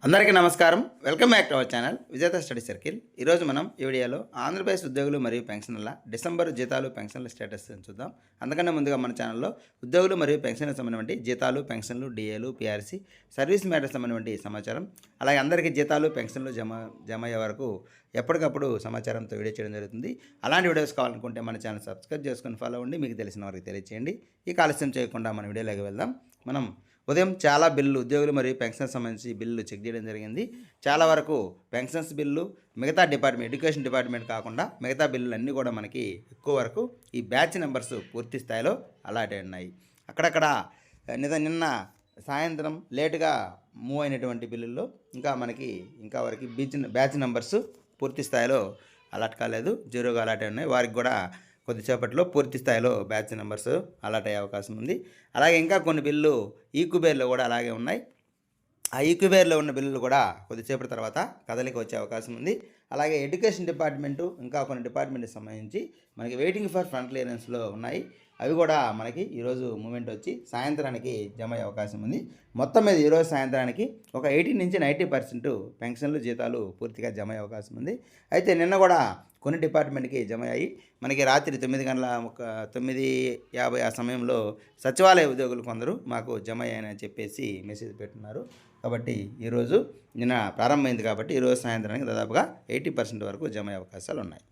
అందరికీ నమస్కారం. Welcome back to our channel విజేత స్టడీ సర్కిల్. ఈరోజు మనం ఈ వీడియోలో ఆంధ్రప్రదేశ్ ఉద్యోగులు మరియు పెన్షనర్ల డిసెంబర్ జీతాలు పెన్షన్ల స్టేటస్ చూద్దాం. అందుకన్నా ముందుగా మన ఛానల్లో ఉద్యోగులు మరియు పెన్షన్లకు సంబంధించిన జీతాలు, పెన్షన్లు, డిఏలు, పిఆర్సీ, సర్వీస్ మ్యాటర్స్ సంబంధించిన సమాచారం, అలాగే అందరికీ జీతాలు, పెన్షన్లు జమ అయ్యే వరకు ఎప్పటికప్పుడు సమాచారంతో వీడియో చేయడం జరుగుతుంది. అలాంటి వీడియోస్ కావాలనుకుంటే మన ఛానల్ సబ్స్క్రైబ్ చేసుకొని ఫాలో అవ్వండి. మీకు తెలిసిన వారికి తెలియచేయండి. ఈ ఆలస్యం చేయకుండా మన వీడియోలోకి వెళ్దాం. మనం ఉదయం చాలా బిల్లు ఉద్యోగులు మరియు పెన్షన్స్ సంబంధించి బిల్లు చెక్ చేయడం జరిగింది. చాలా వరకు పెన్షన్స్ బిల్లు మిగతా డిపార్ట్మెంట్, ఎడ్యుకేషన్ డిపార్ట్మెంట్ కాకుండా మిగతా బిల్లులు అన్నీ కూడా మనకి ఎక్కువ వరకు ఈ బ్యాచ్ నెంబర్స్ పూర్తి స్థాయిలో అలాట్ ఉన్నాయి. అక్కడక్కడ నిన్న సాయంత్రం లేటుగా మూవ్ అయినటువంటి బిల్లుల్లో ఇంకా వరకు బ్యాచ్ నెంబర్స్ పూర్తి స్థాయిలో అలాట్ కాలేదు, జీరోగా అలాట్ ఉన్నాయి. వారికి కూడా కొద్దిసేపట్లో పూర్తి స్థాయిలో బ్యాచ్ నెంబర్స్ అలాట్ అయ్యే అవకాశం ఉంది. అలాగే ఇంకా కొన్ని బిల్లు ఈక్యుబేర్లో కూడా అలాగే ఉన్నాయి. ఆ ఈక్యుబేర్లో ఉన్న బిల్లులు కూడా కొద్దిసేపటి తర్వాత కదలికి వచ్చే అవకాశం ఉంది. అలాగే ఎడ్యుకేషన్ డిపార్ట్మెంటు ఇంకా కొన్ని డిపార్ట్మెంట్కి సంబంధించి మనకి వెయిటింగ్ ఫర్ ఫ్రంట్ క్లియరెన్స్లో ఉన్నాయి. అవి కూడా మనకి ఈరోజు మూమెంట్ వచ్చి సాయంత్రానికి జమ అయ్యే అవకాశం ఉంది. మొత్తం మీద ఈరోజు సాయంత్రానికి ఒక 80 నుంచి 90% పెన్షన్లు, జీతాలు పూర్తిగా జమ అయ్యే అవకాశం ఉంది. అయితే నిన్న కూడా కొన్ని డిపార్ట్మెంట్కి జమ అయ్యి మనకి రాత్రి 9:50 ఆ సమయంలో సచివాలయ ఉద్యోగులు కొందరు మాకు జమ అయ్యాయని చెప్పేసి మెసేజ్ పెట్టున్నారు. కాబట్టి ఈరోజు నిన్న ప్రారంభమైంది కాబట్టి ఈరోజు సాయంత్రానికి దాదాపుగా 80% వరకు జమ అయ్యే అవకాశాలు ఉన్నాయి.